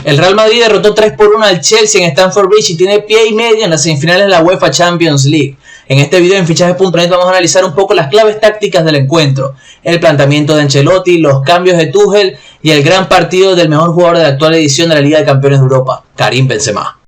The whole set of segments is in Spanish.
El Real Madrid derrotó 3-1 al Chelsea en Stamford Bridge y tiene pie y medio en las semifinales de la UEFA Champions League. En este video en Fichajes.net vamos a analizar un poco las claves tácticas del encuentro, el planteamiento de Ancelotti, los cambios de Tuchel y el gran partido del mejor jugador de la actual edición de la Liga de Campeones de Europa, Karim Benzema.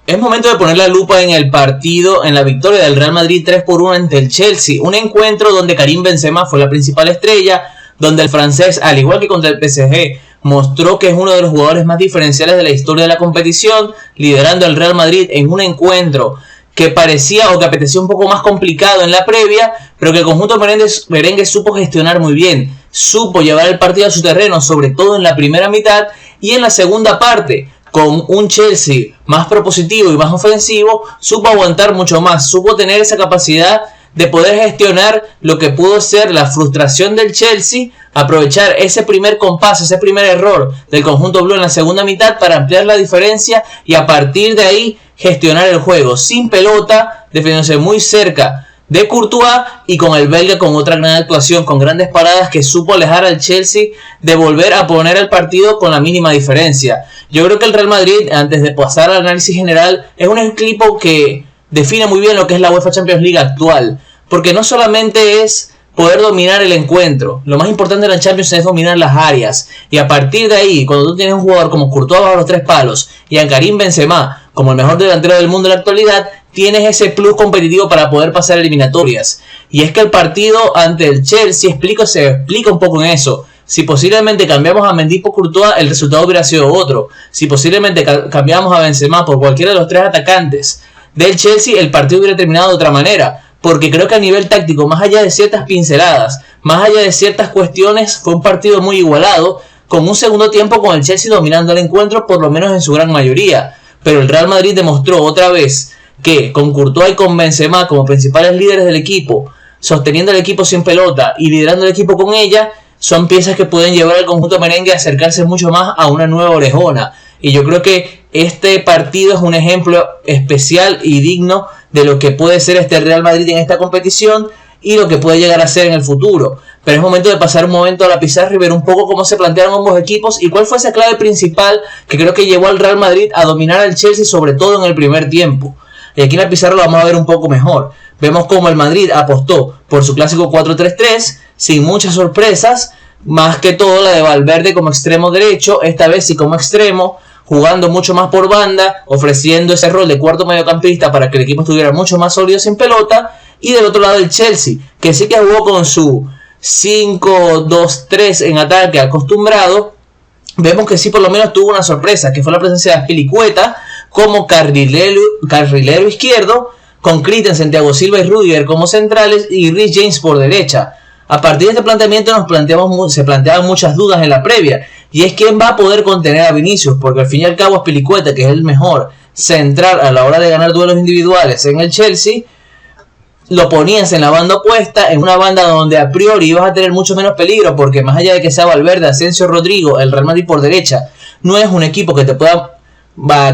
Es momento de poner la lupa en el partido, en la victoria del Real Madrid 3-1 ante el Chelsea. Un encuentro donde Karim Benzema fue la principal estrella, donde el francés, al igual que contra el PSG, mostró que es uno de los jugadores más diferenciales de la historia de la competición, liderando al Real Madrid en un encuentro que parecía o que apetecía un poco más complicado en la previa, pero que el conjunto merengue supo gestionar muy bien, supo llevar el partido a su terreno, sobre todo en la primera mitad y en la segunda parte. Con un Chelsea más propositivo y más ofensivo, supo aguantar mucho más, supo tener esa capacidad de poder gestionar lo que pudo ser la frustración del Chelsea, aprovechar ese primer compás, ese primer error del conjunto blue en la segunda mitad para ampliar la diferencia y a partir de ahí gestionar el juego sin pelota, defendiéndose muy cerca de Courtois y con el belga con otra gran actuación, con grandes paradas que supo alejar al Chelsea de volver a poner el partido con la mínima diferencia. Yo creo que el Real Madrid, antes de pasar al análisis general, es un equipo que define muy bien lo que es la UEFA Champions League actual, porque no solamente es poder dominar el encuentro, lo más importante de la Champions es dominar las áreas, y a partir de ahí, cuando tú tienes un jugador como Courtois bajo los tres palos y a Karim Benzema como el mejor delantero del mundo en la actualidad, tienes ese plus competitivo para poder pasar eliminatorias. Y es que el partido ante el Chelsea se explica un poco en eso. Si posiblemente cambiamos a Mendy por Courtois, el resultado hubiera sido otro. Si posiblemente cambiamos a Benzema por cualquiera de los tres atacantes del Chelsea, el partido hubiera terminado de otra manera. Porque creo que a nivel táctico, más allá de ciertas pinceladas, más allá de ciertas cuestiones, fue un partido muy igualado, con un segundo tiempo con el Chelsea dominando el encuentro, por lo menos en su gran mayoría. Pero el Real Madrid demostró otra vez que con Courtois y con Benzema como principales líderes del equipo, sosteniendo el equipo sin pelota y liderando el equipo con ella, son piezas que pueden llevar al conjunto merengue a acercarse mucho más a una nueva orejona. Y yo creo que este partido es un ejemplo especial y digno de lo que puede ser este Real Madrid en esta competición y lo que puede llegar a ser en el futuro. Pero es momento de pasar un momento a la pizarra y ver un poco cómo se plantearon ambos equipos y cuál fue esa clave principal que creo que llevó al Real Madrid a dominar al Chelsea, sobre todo en el primer tiempo. Y aquí en la pizarra lo vamos a ver un poco mejor. Vemos cómo el Madrid apostó por su clásico 4-3-3, sin muchas sorpresas, más que todo la de Valverde como extremo derecho, esta vez sí como extremo, jugando mucho más por banda, ofreciendo ese rol de cuarto mediocampista para que el equipo estuviera mucho más sólido sin pelota. Y del otro lado el Chelsea, que sí que jugó con su 5-2-3 en ataque acostumbrado. Vemos que sí por lo menos tuvo una sorpresa, que fue la presencia de Azpilicueta como carrilero izquierdo, con Christensen, Thiago Silva y Rudiger como centrales y Reece James por derecha. A partir de este planteamiento se planteaban muchas dudas en la previa, y es quién va a poder contener a Vinicius, porque al fin y al cabo Azpilicueta, que es el mejor central a la hora de ganar duelos individuales en el Chelsea, lo ponías en la banda opuesta, en una banda donde a priori ibas a tener mucho menos peligro, porque más allá de que sea Valverde, Asensio, Rodrigo, el Real Madrid por derecha, no es un equipo que te pueda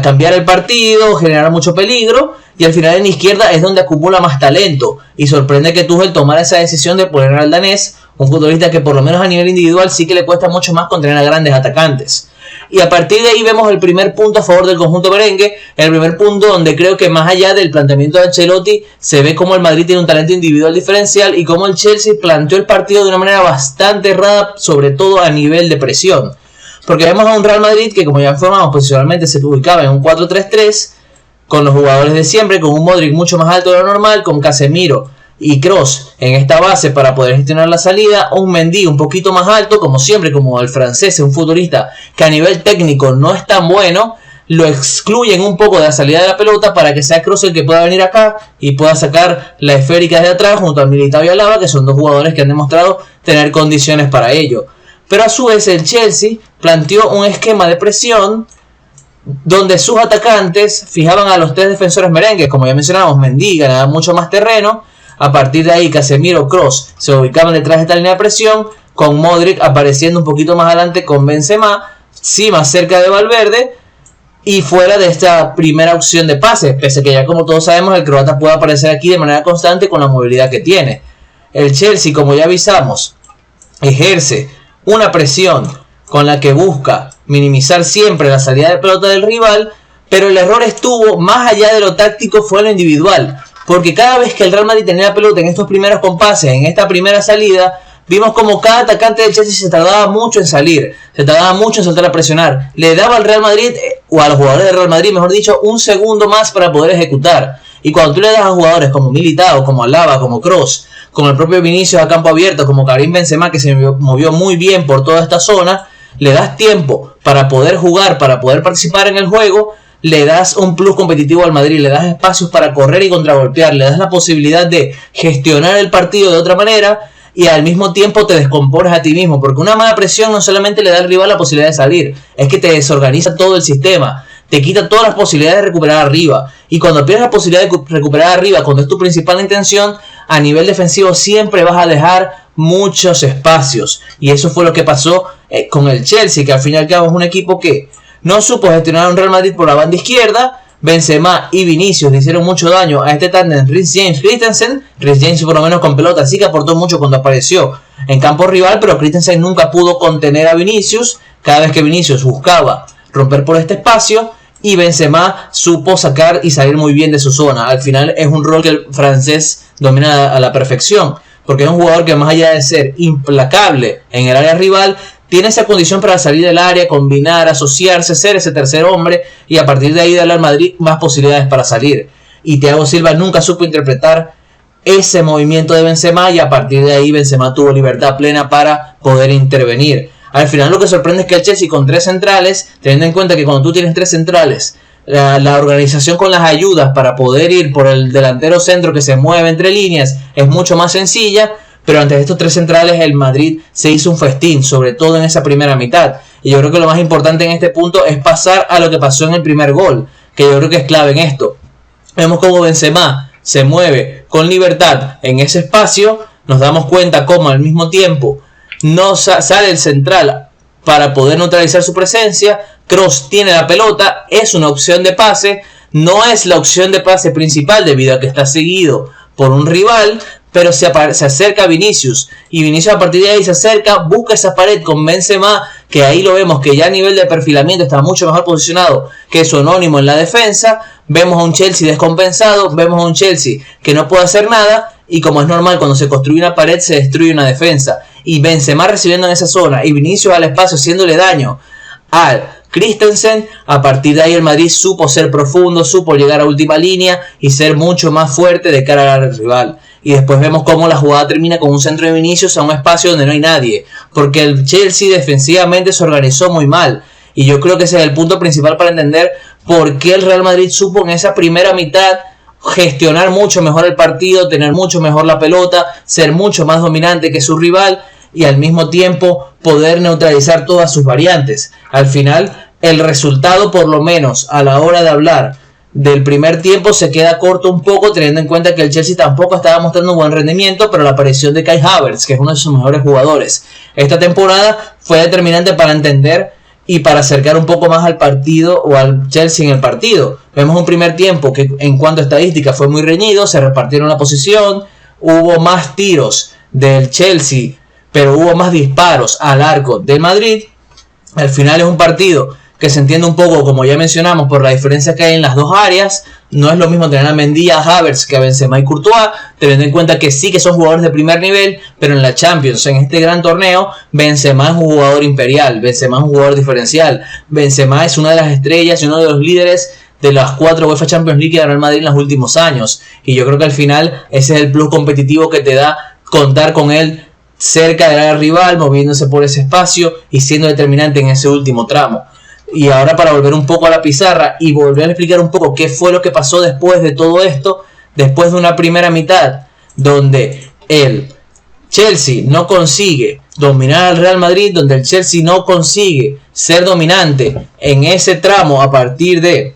cambiar el partido, generar mucho peligro, y al final en izquierda es donde acumula más talento, y sorprende que Tuchel tomara esa decisión de poner al danés, un futbolista que por lo menos a nivel individual sí que le cuesta mucho más contener a grandes atacantes. Y a partir de ahí vemos el primer punto a favor del conjunto merengue, el primer punto donde creo que más allá del planteamiento de Ancelotti, se ve como el Madrid tiene un talento individual diferencial y como el Chelsea planteó el partido de una manera bastante errada, sobre todo a nivel de presión. Porque vemos a un Real Madrid que, como ya informamos, posicionalmente se ubicaba en un 4-3-3, con los jugadores de siempre, con un Modric mucho más alto de lo normal, con Casemiro y Kroos en esta base para poder gestionar la salida, un Mendy un poquito más alto, como siempre, como el francés, un futbolista que a nivel técnico no es tan bueno, lo excluyen un poco de la salida de la pelota para que sea Kroos el que pueda venir acá y pueda sacar la esférica de atrás junto a Militao y Alaba, que son dos jugadores que han demostrado tener condiciones para ello. Pero a su vez el Chelsea planteó un esquema de presión donde sus atacantes fijaban a los tres defensores merengues, como ya mencionamos, Mendy ganaba mucho más terreno. A partir de ahí Casemiro, Kroos se ubicaban detrás de esta línea de presión, con Modric apareciendo un poquito más adelante con Benzema, sí más cerca de Valverde, y fuera de esta primera opción de pase, pese a que ya como todos sabemos el croata puede aparecer aquí de manera constante con la movilidad que tiene. El Chelsea, como ya avisamos, ejerce una presión con la que busca minimizar siempre la salida de pelota del rival, pero el error estuvo más allá de lo táctico, fue lo individual, porque cada vez que el Real Madrid tenía la pelota en estos primeros compases, en esta primera salida, vimos como cada atacante del Chelsea se tardaba mucho en salir, se tardaba mucho en saltar a presionar, le daba al Real Madrid, o a los jugadores del Real Madrid, mejor dicho, un segundo más para poder ejecutar. Y cuando tú le das a jugadores como Militao, como Alaba, como Kroos, como el propio Vinicius a campo abierto, como Karim Benzema, que se movió muy bien por toda esta zona, le das tiempo para poder jugar, para poder participar en el juego, le das un plus competitivo al Madrid, le das espacios para correr y contragolpear, le das la posibilidad de gestionar el partido de otra manera y al mismo tiempo te descompones a ti mismo, porque una mala presión no solamente le da al rival la posibilidad de salir, es que te desorganiza todo el sistema, te quita todas las posibilidades de recuperar arriba, y cuando pierdes la posibilidad de recuperar arriba, cuando es tu principal intención, a nivel defensivo siempre vas a dejar muchos espacios, y eso fue lo que pasó con el Chelsea, que al fin y al cabo es un equipo que no supo gestionar a un Real Madrid por la banda izquierda. Benzema y Vinicius le hicieron mucho daño a este tándem Reece James-Christensen. Reece James por lo menos con pelota sí que aportó mucho cuando apareció en campo rival, pero Christensen nunca pudo contener a Vinicius cada vez que Vinicius buscaba romper por este espacio, y Benzema supo sacar y salir muy bien de su zona. Al final es un rol que el francés domina a la perfección, porque es un jugador que más allá de ser implacable en el área rival, tiene esa condición para salir del área, combinar, asociarse, ser ese tercer hombre y a partir de ahí darle al Madrid más posibilidades para salir. Y Thiago Silva nunca supo interpretar ese movimiento de Benzema y a partir de ahí Benzema tuvo libertad plena para poder intervenir. Al final lo que sorprende es que el Chelsea con 3 centrales, teniendo en cuenta que cuando tú tienes 3 centrales, la organización con las ayudas para poder ir por el delantero centro que se mueve entre líneas es mucho más sencilla. Pero ante estos 3 centrales el Madrid se hizo un festín, sobre todo en esa primera mitad. Y yo creo que lo más importante en este punto es pasar a lo que pasó en el primer gol, que yo creo que es clave en esto. Vemos cómo Benzema se mueve con libertad en ese espacio, nos damos cuenta cómo al mismo tiempo no sale el central para poder neutralizar su presencia. Kroos tiene la pelota, es una opción de pase, no es la opción de pase principal debido a que está seguido por un rival, pero se acerca a Vinicius, y Vinicius a partir de ahí se acerca, busca esa pared con Benzema, que ahí lo vemos que ya a nivel de perfilamiento está mucho mejor posicionado que su anónimo en la defensa. Vemos a un Chelsea descompensado, vemos a un Chelsea que no puede hacer nada, y como es normal cuando se construye una pared se destruye una defensa, y Benzema recibiendo en esa zona y Vinicius al espacio haciéndole daño al Christensen. A partir de ahí el Madrid supo ser profundo, supo llegar a última línea y ser mucho más fuerte de cara al rival. Y después vemos cómo la jugada termina con un centro de Vinicius a un espacio donde no hay nadie, porque el Chelsea defensivamente se organizó muy mal. Y yo creo que ese es el punto principal para entender por qué el Real Madrid supo en esa primera mitad gestionar mucho mejor el partido, tener mucho mejor la pelota, ser mucho más dominante que su rival y al mismo tiempo poder neutralizar todas sus variantes. Al final el resultado, por lo menos a la hora de hablar del primer tiempo, se queda corto un poco, teniendo en cuenta que el Chelsea tampoco estaba mostrando un buen rendimiento, pero la aparición de Kai Havertz, que es uno de sus mejores jugadores esta temporada, fue determinante para entender y para acercar un poco más al partido o al Chelsea en el partido. Vemos un primer tiempo que en cuanto a estadística fue muy reñido, se repartieron la posición, hubo más tiros del Chelsea, pero hubo más disparos al arco del Madrid. Al final es un partido que se entiende un poco, como ya mencionamos, por la diferencia que hay en las dos áreas. No es lo mismo tener a Mendy, a Havertz, que a Benzema y Courtois, teniendo en cuenta que sí que son jugadores de primer nivel, pero en la Champions, en este gran torneo, Benzema es un jugador imperial, Benzema es un jugador diferencial, Benzema es una de las estrellas y uno de los líderes de las 4 UEFA Champions League que ganó el Madrid en los últimos años, y yo creo que al final ese es el plus competitivo que te da contar con él cerca del área rival, moviéndose por ese espacio y siendo determinante en ese último tramo. Y ahora, para volver un poco a la pizarra y volver a explicar un poco qué fue lo que pasó después de todo esto, después de una primera mitad donde el Chelsea no consigue dominar al Real Madrid, donde el Chelsea no consigue ser dominante en ese tramo a partir de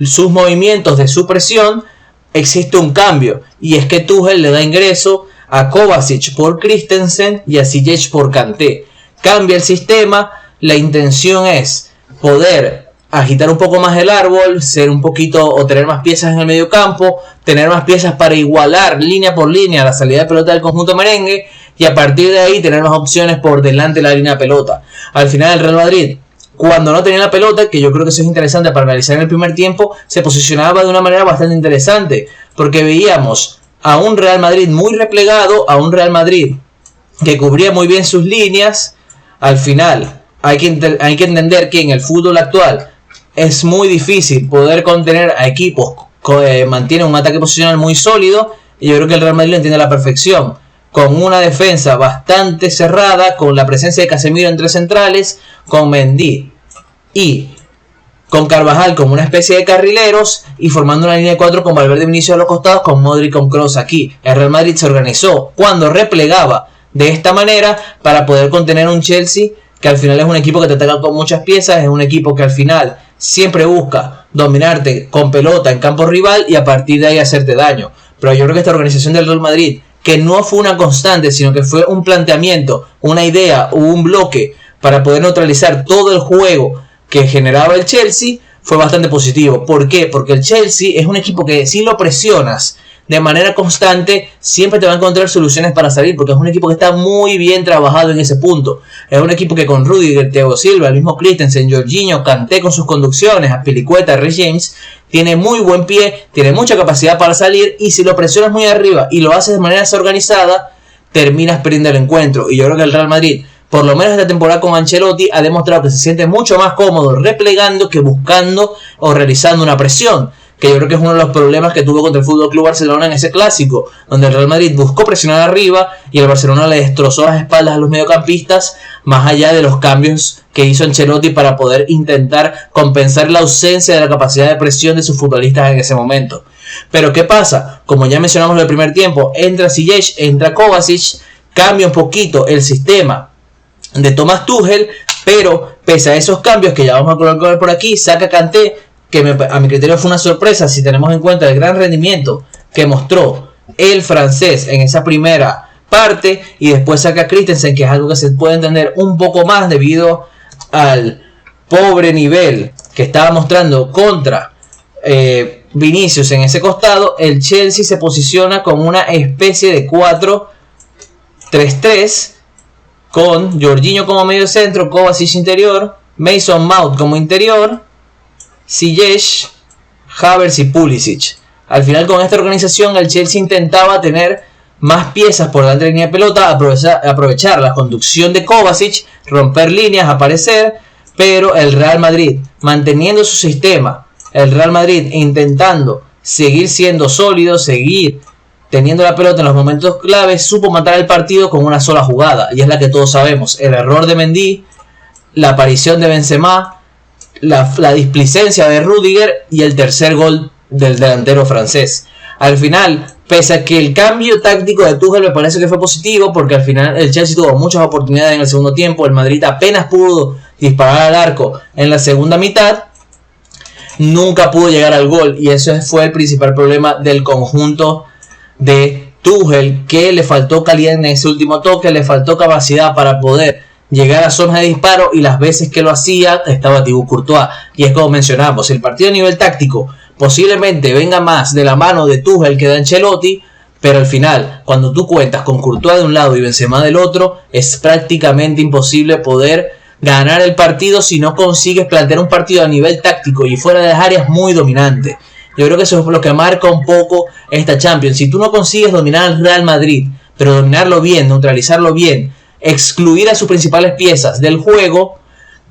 sus movimientos, de su presión, existe un cambio, y es que Tuchel le da ingreso a Kovacic por Christensen y a Ziyech por Kanté. Cambia el sistema, la intención es poder agitar un poco más el árbol, ser un poquito o tener más piezas en el medio campo, tener más piezas para igualar línea por línea la salida de pelota del conjunto merengue y a partir de ahí tener más opciones por delante de la línea de pelota. Al final el Real Madrid, cuando no tenía la pelota, que yo creo que eso es interesante para analizar en el primer tiempo, se posicionaba de una manera bastante interesante, porque veíamos a un Real Madrid muy replegado, a un Real Madrid que cubría muy bien sus líneas. Al final hay que entender que en el fútbol actual es muy difícil poder contener a equipos que mantienen un ataque posicional muy sólido, y yo creo que el Real Madrid lo entiende a la perfección, con una defensa bastante cerrada, con la presencia de Casemiro entre centrales, con Mendy y con Carvajal como una especie de carrileros, y formando una línea de 4 con Valverde y Vinicius a los costados, con Modric y con Kroos aquí. El Real Madrid se organizó cuando replegaba de esta manera para poder contener un Chelsea que al final es un equipo que te ataca con muchas piezas, es un equipo que al final siempre busca dominarte con pelota en campo rival y a partir de ahí hacerte daño. Pero yo creo que esta organización del Real Madrid, que no fue una constante, sino que fue un planteamiento, una idea o un bloque para poder neutralizar todo el juego que generaba el Chelsea, fue bastante positivo. ¿Por qué? Porque el Chelsea es un equipo que si lo presionas de manera constante, siempre te va a encontrar soluciones para salir, porque es un equipo que está muy bien trabajado en ese punto. Es un equipo que con Rudiger, Thiago Silva, el mismo Christensen, Jorginho, Kanté con sus conducciones, Azpilicueta, Reece James, tiene muy buen pie, tiene mucha capacidad para salir, y si lo presionas muy arriba y lo haces de manera desorganizada, terminas perdiendo el encuentro. Y yo creo que el Real Madrid, por lo menos esta temporada con Ancelotti, ha demostrado que se siente mucho más cómodo replegando que buscando o realizando una presión, que yo creo que es uno de los problemas que tuvo contra el FC Barcelona en ese clásico, donde el Real Madrid buscó presionar arriba y el Barcelona le destrozó las espaldas a los mediocampistas, más allá de los cambios que hizo Ancelotti para poder intentar compensar la ausencia de la capacidad de presión de sus futbolistas en ese momento. Pero ¿qué pasa? Como ya mencionamos en el primer tiempo, entra Ziyech, entra Kovacic, cambia un poquito el sistema de Thomas Tuchel, pero pese a esos cambios que ya vamos a colocar por aquí, saca Kanté, que a mi criterio fue una sorpresa si tenemos en cuenta el gran rendimiento que mostró el francés en esa primera parte, y después saca a Christensen, que es algo que se puede entender un poco más debido al pobre nivel que estaba mostrando contra Vinicius en ese costado. El Chelsea se posiciona como una especie de 4-3-3 con Jorginho como medio centro, Kovacic interior, Mason Mount como interior, Ziyech, Havertz y Pulisic. Al final, con esta organización, el Chelsea intentaba tener más piezas por delante de la línea de pelota, aprovechar la conducción de Kovacic, romper líneas, aparecer, pero el Real Madrid, manteniendo su sistema, el Real Madrid intentando seguir siendo sólido, seguir teniendo la pelota en los momentos claves, supo matar el partido con una sola jugada, y es la que todos sabemos: el error de Mendy, la aparición de Benzema, la displicencia de Rudiger y el tercer gol del delantero francés. Al final, pese a que el cambio táctico de Tuchel me parece que fue positivo, porque al final el Chelsea tuvo muchas oportunidades en el segundo tiempo, el Madrid apenas pudo disparar al arco en la segunda mitad, nunca pudo llegar al gol, y eso fue el principal problema del conjunto de Tuchel, que le faltó calidad en ese último toque, le faltó capacidad para poder llegar a zonas de disparo, y las veces que lo hacía estaba Thibaut Courtois. Y es como mencionamos, el partido a nivel táctico posiblemente venga más de la mano de Tuchel que de Ancelotti, pero al final, cuando tú cuentas con Courtois de un lado y Benzema del otro, es prácticamente imposible poder ganar el partido si no consigues plantear un partido a nivel táctico y fuera de las áreas muy dominante. Yo creo que eso es lo que marca un poco esta Champions. Si tú no consigues dominar al Real Madrid, pero dominarlo bien, neutralizarlo bien, excluir a sus principales piezas del juego,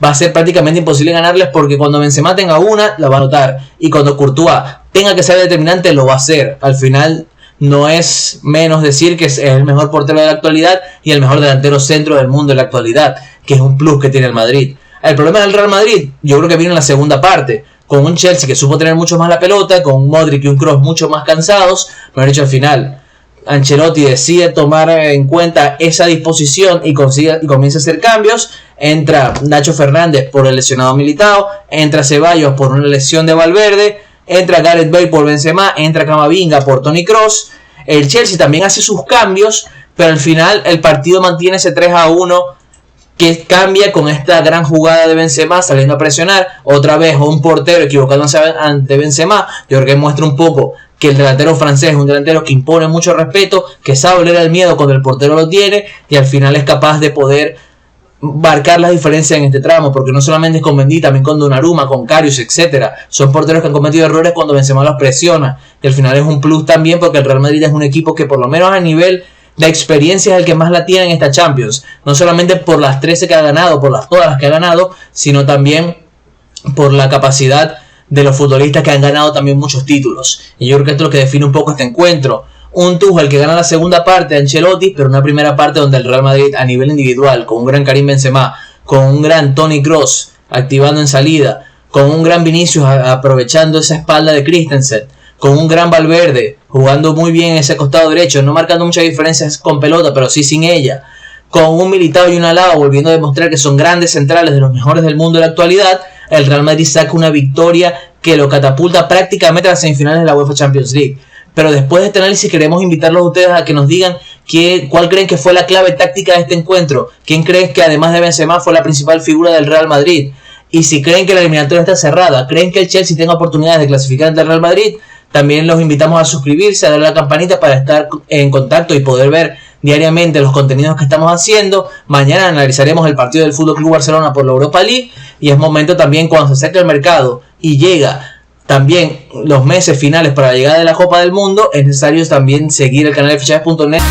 va a ser prácticamente imposible ganarles, porque cuando Benzema tenga una, la va a anotar, y cuando Courtois tenga que ser determinante, lo va a hacer. Al final, no es menos decir que es el mejor portero de la actualidad y el mejor delantero centro del mundo de la actualidad, que es un plus que tiene el Madrid. El problema del Real Madrid, yo creo que viene en la segunda parte, con un Chelsea que supo tener mucho más la pelota, con un Modric y un Kroos mucho más cansados, pero de hecho al final Ancelotti decide tomar en cuenta esa disposición y comienza a hacer cambios. Entra Nacho Fernández por el lesionado Militao, entra Ceballos por una lesión de Valverde, entra Gareth Bale por Benzema, entra Camavinga por Toni Kroos. El Chelsea también hace sus cambios, pero al final el partido mantiene ese 3-1 que cambia con esta gran jugada de Benzema saliendo a presionar, otra vez un portero equivocándose ante Benzema. Yo creo que muestra un poco que el delantero francés es un delantero que impone mucho respeto, que sabe oler el miedo cuando el portero lo tiene y al final es capaz de poder marcar las diferencias en este tramo, porque no solamente es con Mendy, también con Donnarumma, con Karius, etcétera. Son porteros que han cometido errores cuando Benzema los presiona y al final es un plus también porque el Real Madrid es un equipo que por lo menos a nivel de experiencia es el que más la tiene en esta Champions, no solamente por las 13 que ha ganado, por todas las que ha ganado, sino también por la capacidad de los futbolistas que han ganado también muchos títulos. Y yo creo que esto es lo que define un poco este encuentro. Un Tuchel que gana la segunda parte de Ancelotti, pero una primera parte donde el Real Madrid a nivel individual, con un gran Karim Benzema, con un gran Toni Kroos activando en salida, con un gran Vinicius aprovechando esa espalda de Christensen, con un gran Valverde jugando muy bien en ese costado derecho, no marcando muchas diferencias con pelota, pero sí sin ella, con un Militao y un Alaba volviendo a demostrar que son grandes centrales de los mejores del mundo en la actualidad, el Real Madrid saca una victoria que lo catapulta prácticamente a las semifinales de la UEFA Champions League. Pero después de este análisis queremos invitarlos a ustedes a que nos digan cuál creen que fue la clave táctica de este encuentro, quién creen que además de Benzema fue la principal figura del Real Madrid, y si creen que la eliminatoria está cerrada, creen que el Chelsea tenga oportunidades de clasificar ante el Real Madrid. También los invitamos a suscribirse, a darle a la campanita para estar en contacto y poder ver diariamente los contenidos que estamos haciendo. Mañana analizaremos el partido del FC Barcelona por la Europa League y es momento también, cuando se acerque el mercado y llega también los meses finales para la llegada de la Copa del Mundo, es necesario también seguir el canal de fichajes.net.